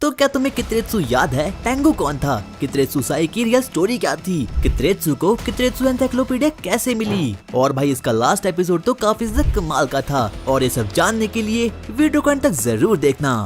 तो क्या तुम्हें कित्रेत्सु याद है? टेंगो कौन था? कित्रेत्सु साई की रियल स्टोरी क्या थी? कित्रेत्सु को कित्रेत्सु एनसाइक्लोपीडिया कैसे मिली? और भाई इसका लास्ट एपिसोड तो काफी ज्यादा कमाल का था। और ये सब जानने के लिए वीडियो को अंत तक जरूर देखना।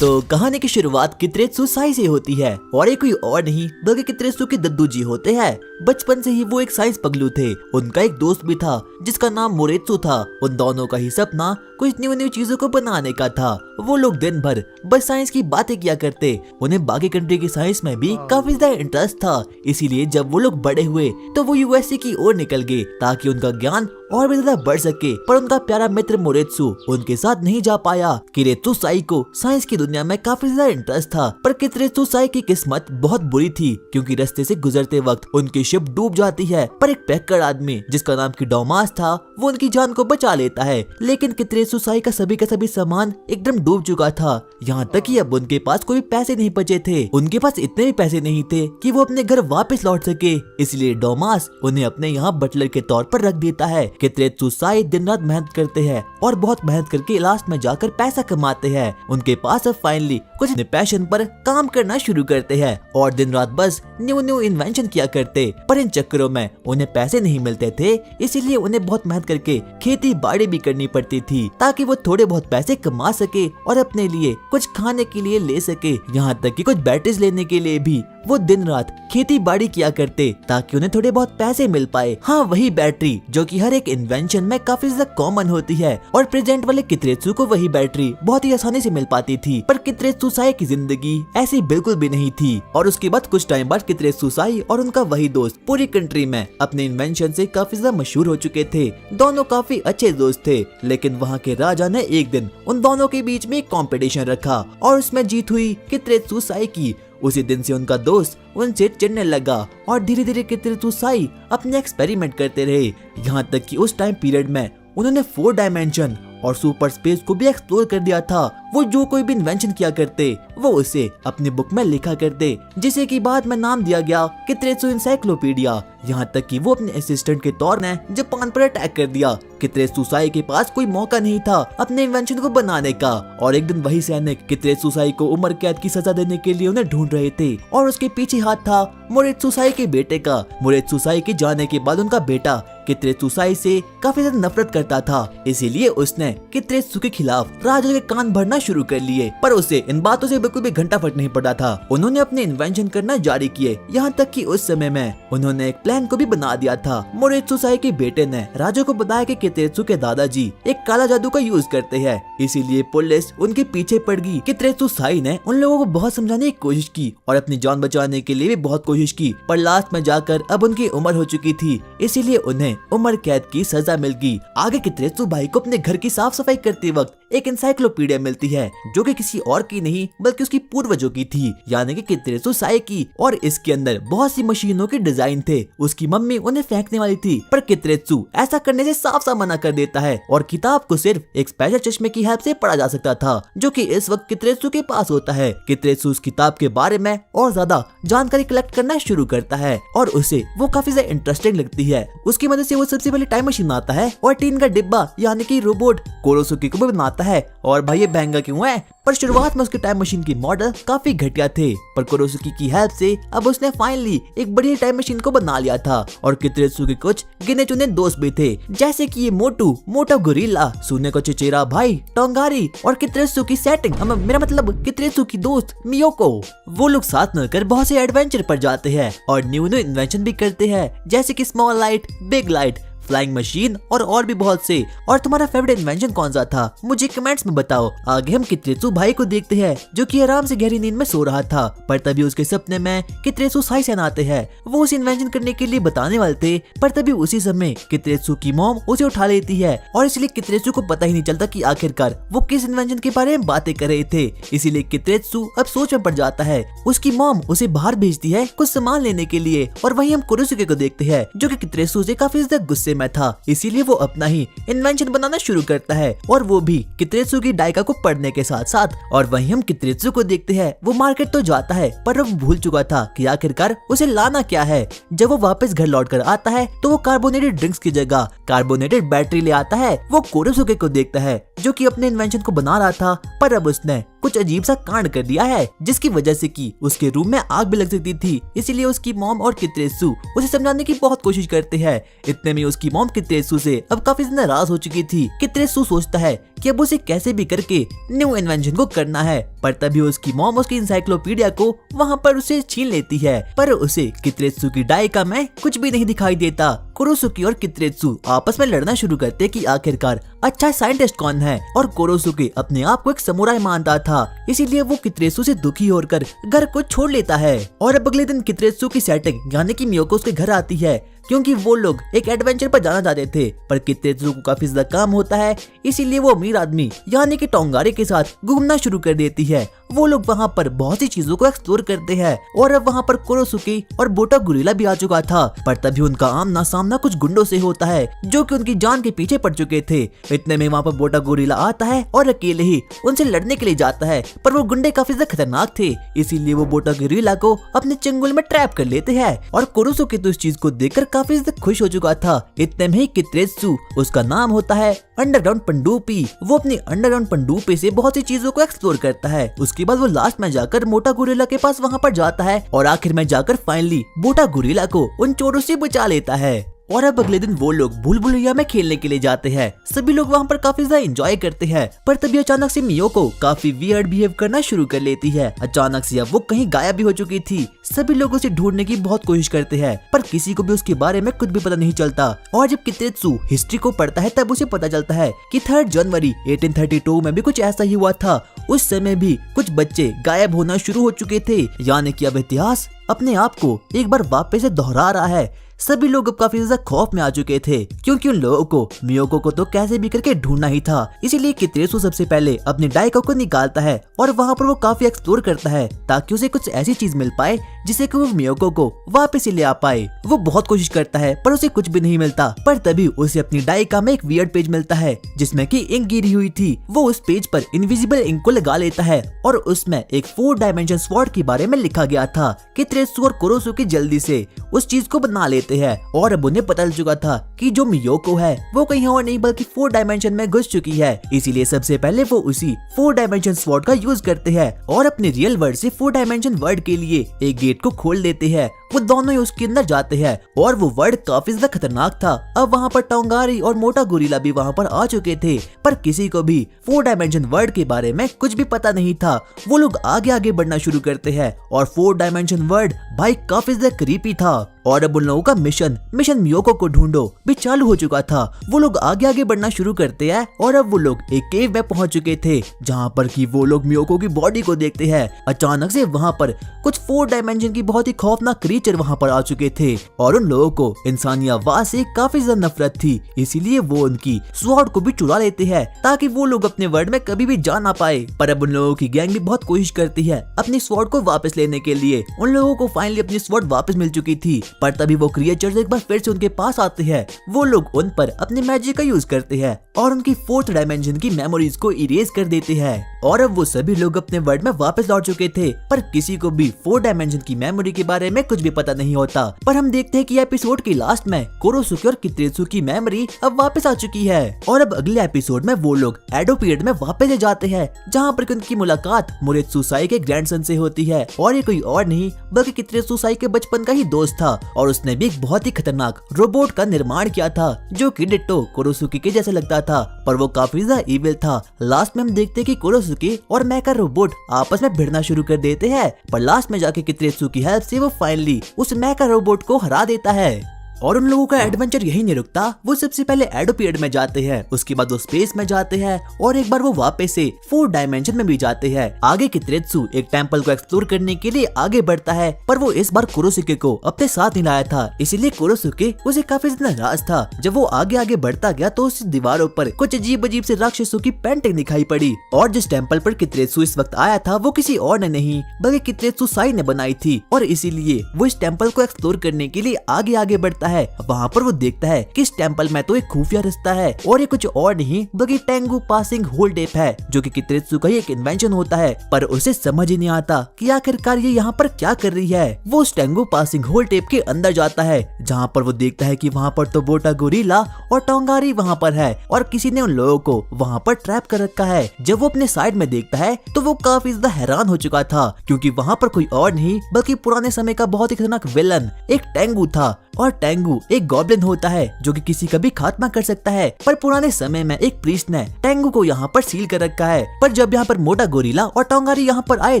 तो कहानी की शुरुआत कित्रेत्सु साई से होती है और ये कोई और नहीं बल्कि कित्रेत्सु के दद्दू जी होते हैं। बचपन से ही वो एक साइंस पगलू थे। उनका एक दोस्त भी था जिसका नाम मोरेत्सु था। उन दोनों का ही सपना कुछ न्यू चीजों को बनाने का था। वो लोग दिन भर बस साइंस की बातें किया करते। उन्हें बाकी कंट्री की साइंस में भी काफी ज्यादा इंटरेस्ट था। इसीलिए जब वो लोग बड़े हुए तो वो यूएसए की ओर निकल गए ताकि उनका ज्ञान और भी ज्यादा बढ़ सके। पर उनका प्यारा मित्र मोरेत्सु उनके साथ नहीं जा पाया। कित्रेत्सु साई को साइंस की दुनिया में काफी ज्यादा इंटरेस्ट था। पर कित्रेत्सु साई की किस्मत बहुत बुरी थी क्योंकि रास्ते से गुजरते वक्त उनकी शिप डूब जाती है। पर एक पैकर आदमी जिसका नाम किडोमास था वो उनकी जान को बचा लेता है। लेकिन कित्रेत्सु साई का सभी सामान एकदम डूब चुका था। यहाँ तक कि अब उनके पास कोई पैसे नहीं बचे थे। उनके पास इतने भी पैसे नहीं थे कि वो अपने घर वापस लौट सके। इसलिए डोमास उन्हें अपने यहाँ बटलर के तौर पर रख देता है। कित्रेत्सु साई दिन रात मेहनत करते हैं और बहुत मेहनत करके लास्ट में जाकर पैसा कमाते हैं। उनके पास अब फाइनली कुछ अपने पैशन पर काम करना शुरू करते हैं और दिन रात बस न्यू इन्वेंशन किया करते। पर इन चक्करों में उन्हें पैसे नहीं मिलते थे। इसीलिए उन्हें बहुत मेहनत करके खेती बाड़ी भी करनी पड़ती थी ताकि वो थोड़े बहुत पैसे कमा सके और अपने लिए कुछ खाने के लिए ले सके। यहाँ तक कि कुछ बैटरीज लेने के लिए भी वो दिन रात खेती बाड़ी किया करते ताकि उन्हें थोड़े बहुत पैसे मिल पाए। हाँ, वही बैटरी जो कि हर एक इन्वेंशन में काफी ज्यादा कॉमन होती है और प्रेजेंट वाले कित्रेत्सु को वही बैटरी बहुत ही आसानी से मिल पाती थी। पर कित्रेत्सु साई की जिंदगी ऐसी बिल्कुल भी नहीं थी। और उसके बाद कुछ टाइम बाद कित्रेत्सु साई और उनका वही दोस्त पूरी कंट्री में अपने इन्वेंशन से काफी ज्यादा मशहूर हो चुके थे। दोनों काफी अच्छे दोस्त थे। लेकिन वहाँ के राजा ने एक दिन उन दोनों के बीच में एक कंपटीशन रखा और उसमें जीत हुई कित्रेत्सु साई की। उसी दिन से उनका दोस्त उनसे चिढ़ने लगा और धीरे धीरे कित्रेत्सु साई अपने एक्सपेरिमेंट करते रहे। यहाँ तक कि उस टाइम पीरियड में उन्होंने 4 डायमेंशन और सुपर स्पेस को भी एक्सप्लोर कर दिया था। वो जो कोई भी इन्वेंशन किया करते वो उसे अपनी बुक में लिखा करते, जिसे की बाद में नाम दिया गया कित्रेत्सु एनसाइक्लोपीडिया। यहाँ तक कि वो अपने असिस्टेंट के तौर में जापान पर अटैक कर दिया। कित्रेत्सु साई के पास कोई मौका नहीं था अपने इन्वेंशन को बनाने का। और एक दिन वही सैनिक कित्रेत्सु साई को उम्र कैद की सजा देने के लिए उन्हें ढूंढ रहे थे और उसके पीछे हाथ था मोरेत्सु साई के बेटे का। मोरेत्सु साई के जाने के बाद उनका बेटा कित्रेत्सु साई से काफी ज्यादा नफरत करता था। इसीलिए उसने कित्रेत्सु के खिलाफ राजा के कान भरना शुरू कर लिए। पर उसे इन बातों से बिल्कुल भी घंटा फर्क नहीं पड़ा था। उन्होंने अपने इन्वेंशन करना जारी किए। यहाँ तक कि उस समय में उन्होंने एक प्लान को भी बना दिया था। मोरेत्सु साई के बेटे ने राजा को बताया कि कित्रेत्सु के दादाजी एक काला जादू का यूज करते हैं। इसीलिए पुलिस उनके पीछे पड़ गई। कित्रेत्सु साई ने उन लोगों को बहुत समझाने की कोशिश की और अपनी जान बचाने के लिए भी बहुत कोशिश की। पर लास्ट में जाकर अब उनकी उम्र हो चुकी थी। इसीलिए उन्हें उम्र कैद की सजा मिल गई। आगे कित्रेत्सु भाई को अपने घर की साफ सफाई करते वक्त एक एनसाइक्लोपीडिया मिलती है जो कि किसी और की नहीं बल्कि उसकी पूर्वजों की थी, यानी कि कित्रेत्सु साई की। और इसके अंदर बहुत सी मशीनों के डिजाइन थे। उसकी मम्मी उन्हें फेंकने वाली थी पर कित्रेत्सु ऐसा करने से साफ साफ मना कर देता है और किताब को सिर्फ एक स्पेशल चश्मे की हेल्प से पढ़ा जा सकता था जो कि इस वक्त कित्रेत्सु के पास होता है। कित्रेत्सु उस किताब के बारे में और ज्यादा जानकारी कलेक्ट करना शुरू करता है और उसे वो काफी ज्यादा इंटरेस्टिंग लगती है। उसकी मदद से वो सबसे पहले टाइम मशीन बनाता है और टीन का डिब्बा यानी कि रोबोट कोरोसुकी को भी बनाता है। और भाई ये महंगा क्यों है? पर शुरुआत में उसके टाइम मशीन की मॉडल काफी घटिया थे। पर कोरोसुकी की हेल्प से अब उसने फाइनली एक बड़ी टाइम मशीन को बना लिया था। और कित्रेत्सु के कुछ गिने चुने दोस्त भी थे जैसे कि ये मोटो गोरिल्ला, सुने को चिचेरा भाई, टोंगारी और कित्रेत्सु की सेटिंग मेरा मतलब कित्रेत्सु की दोस्त मियोको। वो लोग साथ मिलकर बहुत से एडवेंचर पर जाते हैं और न्यू इन्वेंशन भी करते हैं जैसे कि small light, big light, flying machine और भी बहुत से। और तुम्हारा फेवरेट इन्वेंशन कौन सा था मुझे कमेंट्स में बताओ। आगे हम कित्रेत्सु भाई को देखते हैं जो कि आराम से गहरी नींद में सो रहा था। पर तभी उसके सपने में कित्रेत्सु साई सेन आते हैं। वो उसे इन्वेंशन करने के लिए बताने वाले थे पर तभी उसी समय कित्रेत्सु की मॉम उसे उठा लेती है और इसलिए कित्रेत्सु को पता ही नहीं चलता कि आखिरकार वो किस इन्वेंशन के बारे में बातें कर रहे थे। इसीलिए कित्रेत्सु अब सोच में पड़ जाता है। उसकी मॉम उसे बाहर भेजती है कुछ सामान लेने के लिए और वहीं हम कोरोसुके को देखते हैं जो कि कित्रेत्सु से काफी ज्यादा गुस्से में था, इसीलिए वो अपना ही इन्वेंशन बनाना शुरू करता है, और वो भी कित्रेत्सु की डायका को पढ़ने के साथ साथ। और वहीं हम कित्रेत्सु को देखते हैं, वो मार्केट तो जाता है पर वो भूल चुका था कि आखिरकार उसे लाना क्या है। जब वो वापस घर लौट कर आता है तो वो कार्बोनेटेड ड्रिंक्स की जगह कार्बोनेटेड बैटरी ले आता है। वो कोरोसुके को देखता है जो कि अपने इन्वेंशन को बना रहा था, पर अब उसने कुछ अजीब सा कांड कर दिया है, जिसकी वजह से कि उसके रूम में आग भी लग सकती थी। इसीलिए उसकी मॉम और कित्रेत्सु उसे समझाने की बहुत कोशिश करते हैं। इतने में उसकी मॉम कित्रेत्सु से अब काफी नाराज हो चुकी थी। कित्रेत्सु सोचता है कि अब उसे कैसे भी करके न्यू इन्वेंशन को करना है, पर तभी उसकी मॉम उसकी इंसाइक्लोपीडिया को वहाँ पर उसे छीन लेती है। पर उसे कित्रेत्सु की डायका में कुछ भी नहीं दिखाई देता। कोरोसुके और कित्रेत्सु आपस में लड़ना शुरू करते कि आखिरकार अच्छा साइंटिस्ट कौन है, और कोरोसुके अपने आप को एक समुराई मानता था, इसीलिए वो कित्रेत्सु से दुखी होकर घर को छोड़ लेता है। और अब अगले दिन कित्रेत्सु की सेटिंग यानी कि मियोको उसके घर आती है, क्योंकि वो लोग एक एडवेंचर पर जाना चाहते थे, पर कित्रेत्सु को काफी ज्यादा काम होता है, इसीलिए वो अमीर आदमी यानी कि टोंगारे के साथ घूमना शुरू कर देती है। वो लोग वहाँ पर बहुत सी चीजों को एक्सप्लोर करते हैं, और अब वहाँ पर कोरोसुके और बोटा गुरिल्ला भी आ चुका था, पर तभी उनका आमना सामना कुछ गुंडों से होता है जो कि उनकी जान के पीछे पड़ चुके थे। इतने में वहाँ पर बोटा गुरिल्ला आता है और अकेले ही उनसे लड़ने के लिए जाता है, पर वो गुंडे काफी ज्यादा खतरनाक थे, इसीलिए वो बोटा गुरिल्ला को अपने चंगुल में ट्रैप कर लेते हैं। और कोरोसुके तो इस चीज को देखकर काफी ज्यादा खुश हो चुका था। इतने में ही कित्रेत्सु, उसका नाम होता है अंडरग्राउंड पंडुपी, वो अपनी अंडरग्राउंड पंडुपी से बहुत सी चीजों को एक्सप्लोर करता है। उसके बाद वो लास्ट में जाकर मोटा गुरिल्ला के पास वहाँ पर जाता है, और आखिर में जाकर फाइनली मोटा गुरिल्ला को उन चोरों से बचा लेता है। और अब अगले दिन वो लोग भूल भुलैया में खेलने के लिए जाते हैं। सभी लोग वहाँ पर काफी ज्यादा एंजॉय करते हैं, पर तभी अचानक से मियोको काफी वियर्ड बिहेव करना शुरू कर लेती है। अचानक से अब वो कहीं गायब भी हो चुकी थी। सभी लोग उसे ढूंढने की बहुत कोशिश करते हैं, पर किसी को भी उसके बारे में कुछ भी पता नहीं चलता। और जब कित्रेत्सु हिस्ट्री को पढ़ता है तब उसे पता चलता है कि 3 जनवरी 1832 में भी कुछ ऐसा ही हुआ था। उस समय भी कुछ बच्चे गायब होना शुरू हो चुके थे, यानी कि अब इतिहास अपने आप को एक बार वापस से दोहरा रहा है। सभी लोग अब काफी ज्यादा खौफ में आ चुके थे, क्योंकि उन लोगों को मियोको को तो कैसे भी करके ढूंढना ही था। इसीलिए कित्रेत्सु सबसे पहले अपनी डायका को निकालता है, और वहाँ पर वो काफी एक्सप्लोर करता है ताकि उसे कुछ ऐसी चीज मिल पाए जिसे कि वो मियोको को वापस ही ले आ पाए। वो बहुत कोशिश करता है पर उसे कुछ भी नहीं मिलता, पर तभी उसे अपनी डायका में एक वियर्ड पेज मिलता है जिसमें कि इंक गिरी हुई थी। वो उस पेज पर इनविजिबल इंक को लगा लेता है, और उसमें एक 4 डायमेंशन स्वॉर्ड के बारे में लिखा गया था। कित्रेत्सु और कोरोसुके जल्दी से उस चीज को बना लेते हैं, और अब उन्हें पता चल चुका था कि जो मियोको है वो कहीं और नहीं बल्कि 4 डायमेंशन में घुस चुकी है। इसीलिए सबसे पहले वो उसी 4 डायमेंशन स्वॉर्ड का यूज करते हैं, और अपने रियल वर्ल्ड से 4 डायमेंशन वर्ल्ड के लिए एक गेट को खोल देते हैं। वो दोनों ही उसके अंदर जाते हैं, और वो वर्ल्ड काफी ज्यादा खतरनाक था। अब वहाँ पर टोंगारी और मोटा गुरिल्ला भी वहाँ पर आ चुके थे, पर किसी को भी 4 डायमेंशन वर्ल्ड के बारे में कुछ भी पता नहीं था। वो लोग आगे आगे बढ़ना शुरू करते हैं, और 4 डायमेंशन वर्ल्ड भाई काफी ज्यादा क्रीपी था। और अब उन लोगों का मिशन मियोको को ढूंढो भी चालू हो चुका था। वो लोग आगे आगे बढ़ना शुरू करते हैं, और अब वो लोग एक केव में पहुंच चुके थे, जहां पर कि वो लोग मियोको की बॉडी को देखते हैं। अचानक से वहां पर कुछ 4 डायमेंशन की बहुत ही खौफनाक क्रीचर वहां पर आ चुके थे, और उन लोगों को इंसानी आवाज से काफी ज्यादा नफरत थी, इसीलिए वो उनकी स्वॉर्ड को भी चुरा लेते हैं ताकि वो लोग अपने वर्ल्ड में कभी भी जा ना पाए। पर अब उन लोगों की गैंग भी बहुत कोशिश करती है अपनी स्वॉर्ड को वापस लेने के लिए। उन लोगों को फाइनली अपनी स्वॉर्ड वापस मिल चुकी थी, पर तभी वो क्रिएचर्स एक बार फिर से उनके पास आते हैं। वो लोग उन पर अपने मैजिक का यूज करते हैं, और उनकी 4th डायमेंशन की मेमोरीज को इरेज कर देते हैं। और अब वो सभी लोग अपने वर्ल्ड में वापस लौट चुके थे, पर किसी को भी 4 डायमेंशन की मेमोरी के बारे में कुछ भी पता नहीं होता। पर हम देखते हैं कि एपिसोड के लास्ट में कोरोसुके और कित्रेत्सु की मेमोरी अब वापस आ चुकी है, और अब अगले एपिसोड में वो लोग एडो पीरियड में वापस जाते हैं, जहाँ पर उनकी मुलाकात मोरेत्सु साई के ग्रैंडसन से होती है। और ये कोई और नहीं बल्कि कित्रेत्सु साई के बचपन का ही दोस्त था, और उसने भी एक बहुत ही खतरनाक रोबोट का निर्माण किया था जो कि डिट्टो कोरोसुके के जैसे लगता था, पर वो काफी ज्यादा इविल था। लास्ट में हम देखते हैं कि कोरोसुके और मेका रोबोट आपस में भिड़ना शुरू कर देते हैं, पर लास्ट में जाके कित्रेत्सु की हेल्प से वो फाइनली उस मेका रोबोट को हरा देता है। और उन लोगों का एडवेंचर यही नहीं रुकता। वो सबसे पहले एडो पीरियड में जाते हैं, उसके बाद वो स्पेस में जाते हैं, और एक बार वो वापस से 4 डायमेंशन में भी जाते हैं। आगे कित्रेत्सु एक टेंपल को एक्सप्लोर करने के लिए आगे बढ़ता है, पर वो इस बार कोरोसुके को अपने साथ नहीं लाया था, इसीलिए कोरोसुके उसे काफी नाराज था। जब वो आगे आगे बढ़ता गया तो उस दीवारों पर कुछ अजीब अजीब से राक्षसों की पेंटिंग दिखाई पड़ी, और जिस टेंपल पर कित्रेत्सु इस वक्त आया था वो किसी और ने नहीं बल्कि कित्रेत्सु साई ने बनाई थी, और इसीलिए वो इस टेंपल को एक्सप्लोर करने के लिए आगे आगे बढ़ता जाता है। वहाँ पर वो देखता है कि इस टेम्पल में तो एक खुफिया रास्ता है और ये कुछ और नहीं बल्कि टेंगू पासिंग होल्डेप है, जो कि कित्रेत्सु का ही एक इन्वेंशन होता है। पर उसे समझ ही नहीं आता कि आखिरकार ये यहाँ पर क्या कर रही है। वो उस टेंगू पासिंग होल्डेप के अंदर जाता है, जहाँ पर वो देखता है कि वहाँ पर तो बोटा गोरिल्ला और टोंगारी वहाँ पर है और किसी ने उन लोगों को वहाँ पर ट्रैप कर रखा है। जब वो अपने साइड में देखता है तो वो काफी ज्यादा हैरान हो चुका था, क्योंकि वहाँ पर कोई और नहीं बल्कि पुराने समय का बहुत ही खतरनाक विलन एक टेंगू था। और टेंगू एक गॉब्लिन होता है जो कि किसी का भी खात्मा कर सकता है। पर पुराने समय में एक प्रीस्ट ने टेंगू को यहाँ पर सील कर रखा है। पर जब यहाँ पर मोटा गोरिल्ला और टोंगारी यहाँ पर आए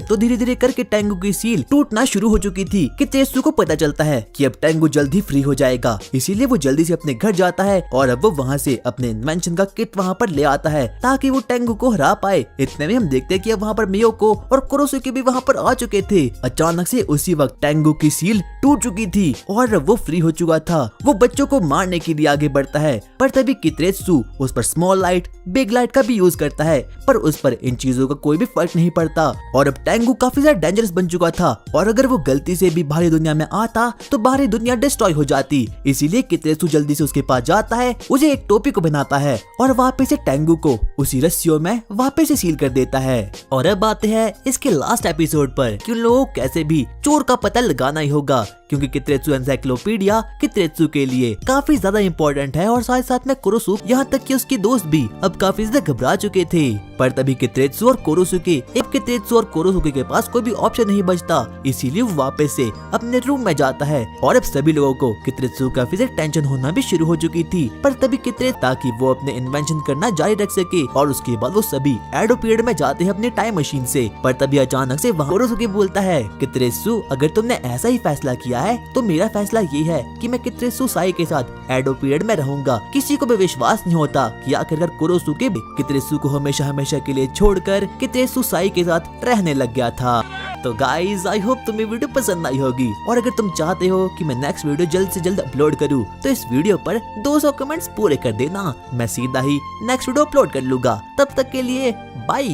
तो धीरे धीरे करके टेंगू की सील टूटना शुरू हो चुकी थी। कित्रेत्सु को पता चलता है कि अब टेंगू जल्दी फ्री हो जाएगा, इसीलिए वो जल्दी से अपने घर जाता है और अब वो वहाँ से अपने इन्वेंशन का किट वहाँ पर ले आता है ताकि वो टेंगू को हरा पाए। इतने में हम देखते हैं कि अब वहाँ पर मियोको और कुरोसुके भी वहाँ पर आ चुके थे। अचानक से उसी वक्त टेंगू की सील टूट चुकी थी और वो फ्री हो चुका था। वो बच्चों को मारने के लिए आगे बढ़ता है, पर तभी कित्रेत्सु उस पर स्मॉल लाइट बिग लाइट का भी यूज करता है, पर उस पर इन चीजों का कोई भी फर्क नहीं पड़ता। और अब टेंगू काफी ज्यादा डेंजरस बन चुका था और अगर वो गलती से भी बाहरी दुनिया में आता तो बाहरी दुनिया डिस्ट्रॉय हो जाती। इसीलिए कित्रेत्सु जल्दी से उसके पास जाता है, उसे एक टोपी को बनाता है और वापस से टेंगू को उसी रस्सियों में वापस से सील कर देता है। और अब आते हैं इसके लास्ट एपिसोड पर कि उन लोगों को कैसे भी चोर का पता लगाना ही होगा, क्योंकि कित्रेत्सु एनसाइक्लोपीडिया कित्रेत्सु के लिए काफी ज्यादा इम्पोर्टेंट है और साथ साथ में कुरोसुके, यहाँ तक कि उसकी दोस्त भी अब काफी ज्यादा घबरा चुके थे। पर तभी कित्रेत्सु और कुरोसुके के पास कोई भी ऑप्शन नहीं बचता, इसीलिए वो वापस से अपने रूम में जाता है। और अब सभी लोगों को कित्रेत्सु काफी ज्यादा टेंशन होना भी शुरू हो चुकी थी। पर तभी कित्रेत्सु ताकि वो अपने इन्वेंशन करना जारी रख सके और उसके बाद वो सभी एडो पीरियड में जाते हैं अपने टाइम मशीन से। पर तभी अचानक से वहाँ कुरोसुके बोलता है, कित्रेत्सु अगर तुमने ऐसा ही फैसला किया है तो मेरा फैसला ये है कि मैं कित्रेत्सु साई के साथ एडो पीरियड में रहूंगा। किसी को भी विश्वास नहीं होता कि आखिरकार कुरोसुके भी कित्रेत्सु को हमेशा हमेशा के लिए छोड़कर कित्रेत्सु साई के साथ रहने लग गया था। तो गाइज आई होप तुम्हें वीडियो पसंद आई होगी और अगर तुम चाहते हो कि मैं नेक्स्ट वीडियो जल्द से जल्द अपलोड करूं तो इस वीडियो पर 200 कमेंट्स पूरे कर देना, मैं सीधा ही नेक्स्ट वीडियो अपलोड कर लूंगा। तब तक के लिए बाय।